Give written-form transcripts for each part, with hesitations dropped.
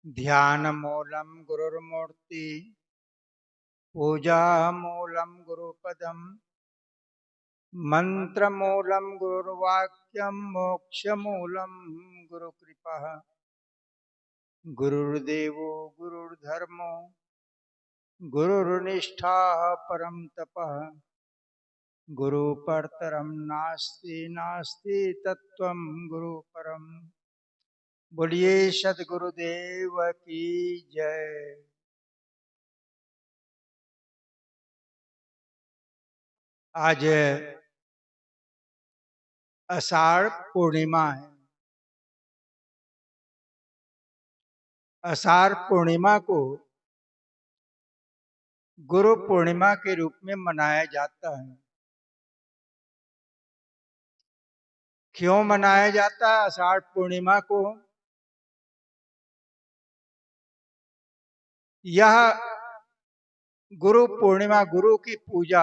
ध्यानमूलं गुरुर्मूर्ति पूजामूलं गुरुपदम् मंत्रमूलं गुरुर्वाक्यं मोक्षमूलं गुरुकृपः गुरुर्देवो गुरुर्धर्मो गुरुर्निष्ठा परं तपः गुरुपरतरं नास्ति नास्ति तत्त्वं गुरुपरम्। बोलिए सद्गुरुदेव की जय। आज आषाढ़ पूर्णिमा है। आषाढ़ पूर्णिमा को गुरु पूर्णिमा के रूप में मनाया जाता है। क्यों मनाया जाता है आषाढ़ पूर्णिमा को? यह गुरु पूर्णिमा, गुरु की पूजा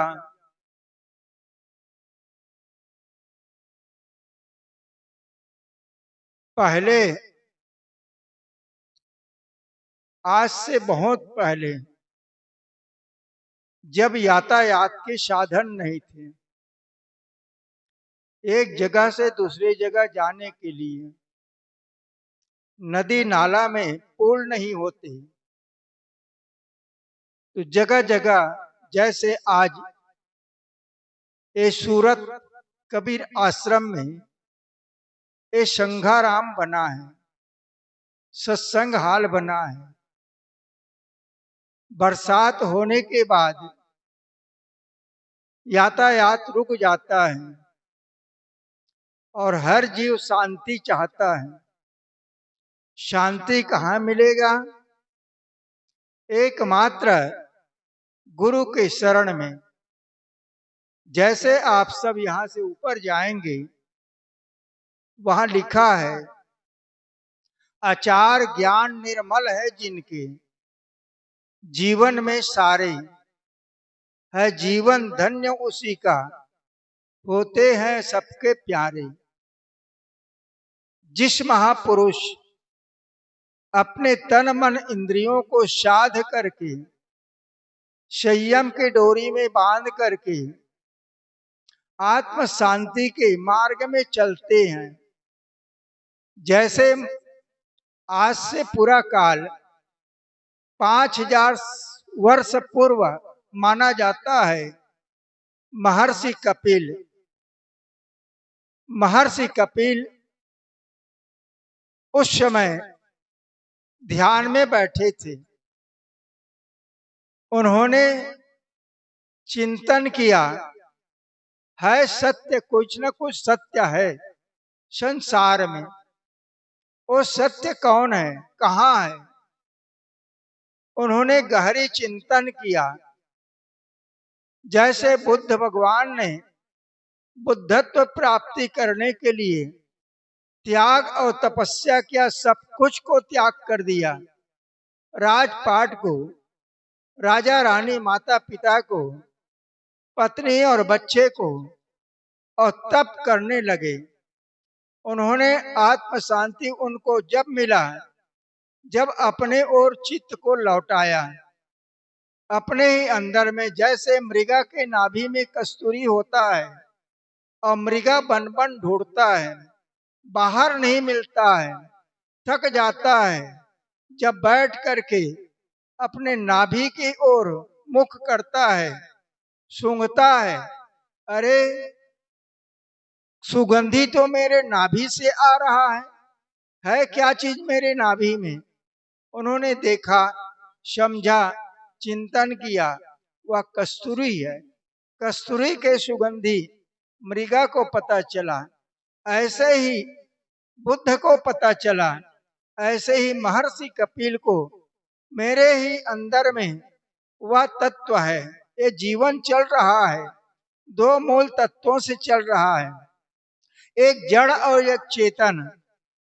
पहले, आज से बहुत पहले, जब यातायात के साधन नहीं थे, एक जगह से दूसरी जगह जाने के लिए नदी नाला में पुल नहीं होते, तो जगह जगह जैसे आज ये सूरत कबीर आश्रम में ये संघाराम बना है, सत्संग हाल बना है। बरसात होने के बाद यातायात रुक जाता है और हर जीव शांति चाहता है। शांति कहाँ मिलेगा? एकमात्र गुरु के शरण में। जैसे आप सब यहाँ से ऊपर जाएंगे, वहां लिखा है, आचार ज्ञान निर्मल है जिनके, जीवन में सारे है जीवन धन्य उसी का, होते हैं सबके प्यारे। जिस महापुरुष अपने तन मन इंद्रियों को साध करके संयम की डोरी में बांध करके आत्म शांति के मार्ग में चलते हैं, जैसे आज से पूरा काल 5000 वर्ष पूर्व माना जाता है। महर्षि कपिल उस समय ध्यान में बैठे थे। उन्होंने चिंतन किया, है सत्य, कुछ न कुछ सत्य है संसार में। वो सत्य कौन है, कहाँ है? उन्होंने गहरी चिंतन किया। जैसे बुद्ध भगवान ने बुद्धत्व प्राप्ति करने के लिए त्याग और तपस्या किया, सब कुछ को त्याग कर दिया। राजपाट को, राजा रानी, माता पिता को, पत्नी और बच्चे को, और तप करने लगे। उन्होंने आत्म शांति उनको जब मिला, जब अपने ओर चित्त को लौटाया, अपने ही अंदर में, जैसे मृगा के नाभि में कस्तूरी होता है और मृगा बन बन ढूंढता है, बाहर नहीं मिलता है, थक जाता है। जब बैठ करके अपने नाभि की ओर मुख करता है, सूंघता है, अरे सुगंधी तो मेरे नाभि से आ रहा है क्या चीज मेरे नाभि में? उन्होंने देखा, समझा, चिंतन किया, वह कस्तूरी है। कस्तूरी के सुगंधी मृगा को पता चला, ऐसे ही बुद्ध को पता चला, ऐसे ही महर्षि कपिल को मेरे ही अंदर में वह तत्व है। ये जीवन चल रहा है, दो मूल तत्वों से चल रहा है, एक जड़ और एक चेतन।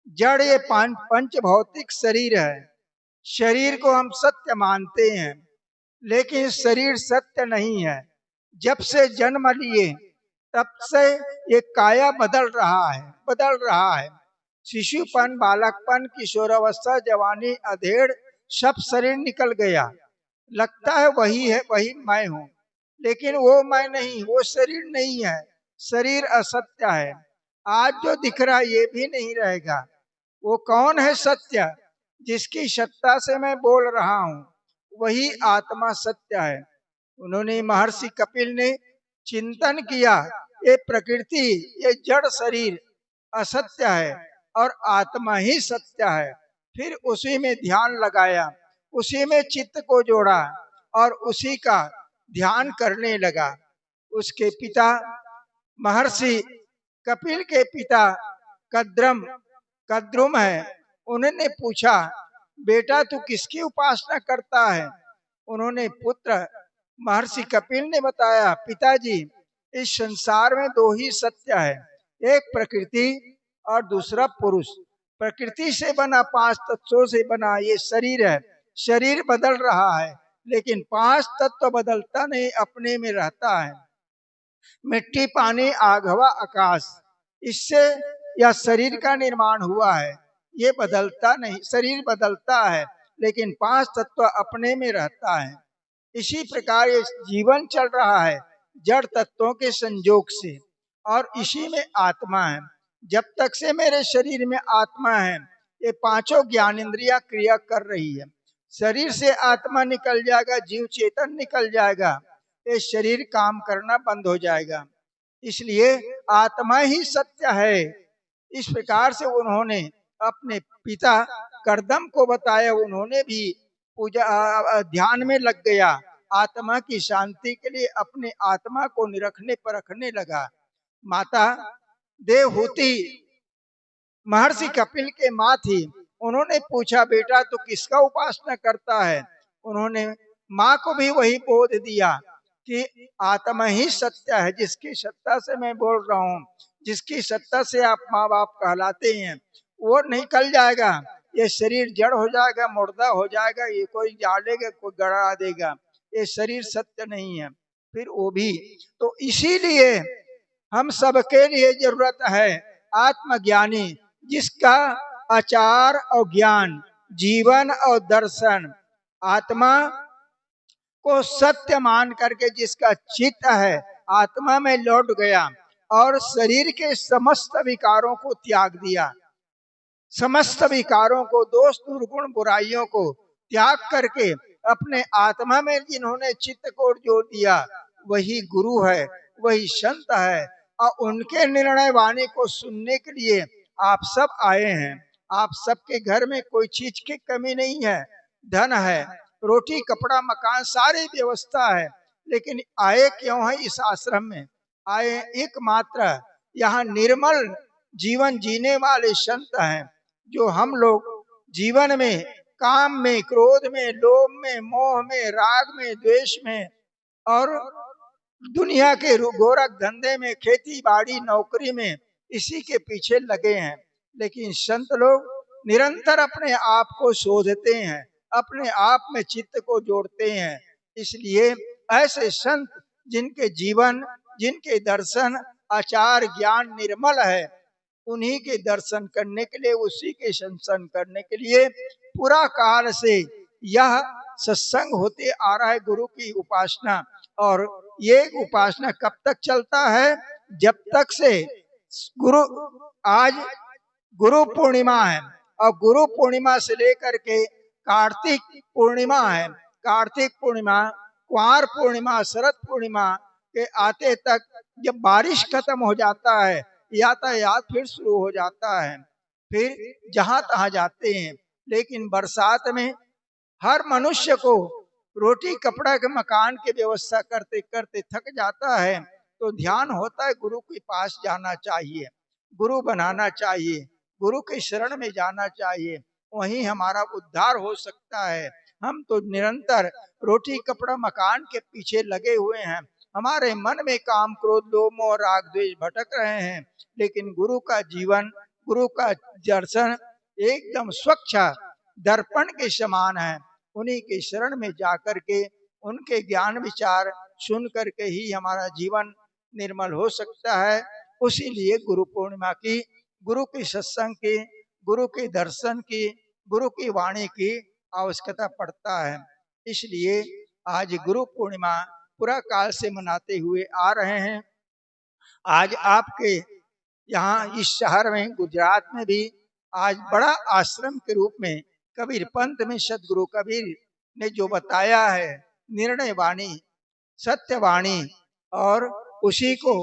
जड़ ये पंच भौतिक शरीर है। शरीर को हम सत्य मानते हैं, लेकिन शरीर सत्य नहीं है। जब से जन्म लिए तब से ये काया बदल रहा है। शिशुपन, बालकपन, किशोरावस्था, जवानी, अधेड़, सब शरीर निकल गया। लगता है, वही मैं हूँ, लेकिन वो मैं नहीं, वो शरीर नहीं है। शरीर असत्य है। आज जो दिख रहा है ये भी नहीं रहेगा। वो कौन है सत्य? जिसकी सत्ता से मैं बोल रहा हूँ, वही आत्मा सत्य है। उन्होंने, महर्षि कपिल ने चिंतन किया, ये प्रकृति, ये जड़ शरीर असत्य है और आत्मा ही सत्य है। फिर उसी में ध्यान लगाया, उसी में चित्त को जोड़ा और उसी का ध्यान करने लगा। उसके पिता, महर्षि कपिल के पिता कद्रुम है। उन्होंने पूछा, बेटा तू किसकी उपासना करता है? उन्होंने, पुत्र, महर्षि कपिल ने बताया, पिताजी, इस संसार में दो ही सत्य है, एक प्रकृति और दूसरा पुरुष। प्रकृति से बना, पांच तत्वों से बना ये शरीर है। शरीर बदल रहा है, लेकिन पांच तत्व बदलता नहीं, अपने में रहता है। मिट्टी, पानी, आग, हवा, आकाश, इससे यह शरीर का निर्माण हुआ है। ये बदलता नहीं, शरीर बदलता है, लेकिन पांच तत्व अपने में रहता है। इसी प्रकार ये जीवन चल रहा है जड़ तत्वों के संयोग से, और इसी में आत्मा है। जब तक से मेरे शरीर में आत्मा है, ये पांचों ज्ञानेंद्रियां क्रिया कर रही है। शरीर से आत्मा निकल जाएगा, जीव चेतन निकल जाएगा, ये शरीर काम करना बंद हो जाएगा। इसलिए आत्मा ही सत्य है। इस प्रकार से उन्होंने अपने पिता कर्दम को बताया। उन्होंने भी पूजा ध्यान में लग गया। आत्मा की शांति के लिए अपने आत्मा को निरखने परखने लगा। माता देवहूति महर्षि कपिल के माँ थी। उन्होंने पूछा, बेटा तू किसका उपासना करता है? उन्होंने माँ को भी वही बोध दिया कि आत्मा ही सत्य है, जिसकी सत्ता से मैं बोल रहा हूँ, जिसकी सत्ता से आप माँ बाप कहलाते हैं, वो निकल जाएगा। ये शरीर जड़ हो जाएगा, मुर्दा हो जाएगा, ये कोई जालेगा, कोई गड़ा देगा। ये शरीर सत्य नहीं है। फिर वो भी तो इसीलिए हम सबके लिए जरूरत है आत्मज्ञानी, जिसका आचार और ज्ञान, जीवन और दर्शन, आत्मा को सत्य मान करके जिसका चित्त है आत्मा में लौट गया और शरीर के समस्त विकारों को त्याग दिया, समस्त विकारों को, दोष दुर्गुण बुराइयों को त्याग करके अपने आत्मा में जिन्होंने चित्त को जोड़ दिया, वही गुरु है, वही संत है। और उनके निर्णय वाणी को सुनने के लिए आप सब आए हैं। आप सबके घर में कोई चीज की कमी नहीं है। धन है, रोटी, कपड़ा, मकान, सारी व्यवस्था है, लेकिन आए क्यों है इस आश्रम में? आए एकमात्र यहाँ निर्मल जीवन जीने वाले संत हैं, जो हम लोग जीवन में, काम में, क्रोध में, लोभ में, मोह में, राग में, द्वेष में और दुनिया के गोरख धंधे में, खेती बाड़ी, नौकरी में, इसी के पीछे लगे हैं। लेकिन संत लोग निरंतर अपने आप को शोधते हैं, अपने आप में चित्त को जोड़ते हैं। इसलिए ऐसे संत जिनके जीवन, जिनके दर्शन, आचार, ज्ञान निर्मल है, उन्हीं के दर्शन करने के लिए, उसी के संसन करने के लिए पूरा काल से यह सत्संग होते आ रहा है, गुरु की उपासना। और ये उपासना कब तक चलता है? जब तक से गुरु, आज गुरु पूर्णिमा है, और गुरु पूर्णिमा से लेकर के कार्तिक पूर्णिमा है, कार्तिक पूर्णिमा, कुंवार पूर्णिमा, शरद पूर्णिमा के आते तक जब बारिश खत्म हो जाता है, यातायात फिर शुरू हो जाता है, फिर जहां तहां जाते हैं। लेकिन बरसात में हर मनुष्य को रोटी, कपड़ा के, मकान की व्यवस्था करते करते थक जाता है, तो ध्यान होता है गुरु के पास जाना चाहिए, गुरु बनाना चाहिए, गुरु के शरण में जाना चाहिए, वहीं हमारा उद्धार हो सकता है। हम तो निरंतर रोटी, कपड़ा, मकान के पीछे लगे हुए हैं, हमारे मन में काम, क्रोध, लोभ, मोह, राग, द्वेष भटक रहे हैं। लेकिन गुरु का जीवन, गुरु का दर्शन एकदम स्वच्छ दर्पण के समान है। उन्हीं के शरण में जाकर के, उनके ज्ञान विचार सुन करके ही हमारा जीवन निर्मल हो सकता है। उसी लिए गुरु पूर्णिमा की, गुरु के सत्संग के गुरु के दर्शन की, गुरु की वाणी की आवश्यकता पड़ता है। इसलिए आज गुरु पूर्णिमा पूरा काल से मनाते हुए आ रहे हैं। आज आपके यहाँ इस शहर में, गुजरात में भी आज बड़ा आश्रम के रूप में कबीर पंथ में सदगुरु कबीर ने जो बताया है, निर्णय वाणी, सत्यवाणी, और उसी को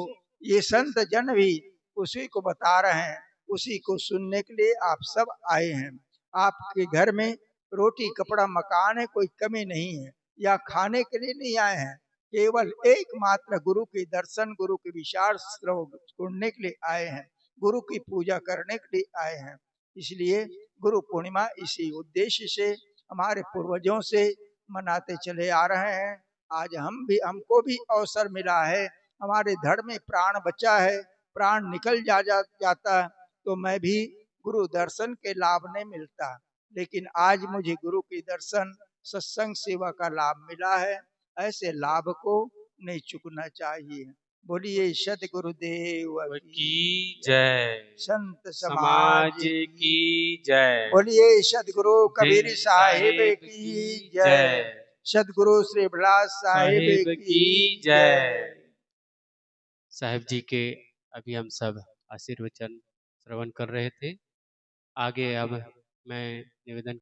ये संत जन भी उसी को बता रहे हैं। उसी को सुनने के लिए आप सब आए हैं। आपके घर में रोटी कपड़ा मकान है, कोई कमी नहीं है, या खाने के लिए नहीं आए हैं, केवल एकमात्र गुरु के दर्शन, गुरु के विचार सुनने के लिए आए हैं, गुरु की पूजा करने के लिए आए हैं। इसलिए गुरु पूर्णिमा इसी उद्देश्य से हमारे पूर्वजों से मनाते चले आ रहे हैं। आज हमको भी अवसर मिला है, हमारे धड़ में प्राण बचा है, प्राण निकल जाता तो मैं भी गुरु दर्शन के लाभ नहीं मिलता, लेकिन आज मुझे गुरु के दर्शन, सत्संग सेवा का लाभ मिला है। ऐसे लाभ को नहीं चुकना चाहिए। बोलिए सतगुरुदेव की जय, संत समाज की जय। बोलिए सदगुरु कबीर साहिब की जय, सदगुरु श्री बिलास साहिब की जय। साहिब जी के अभी हम सब आशीर्वचन श्रवण कर रहे थे। आगे अब मैं निवेदन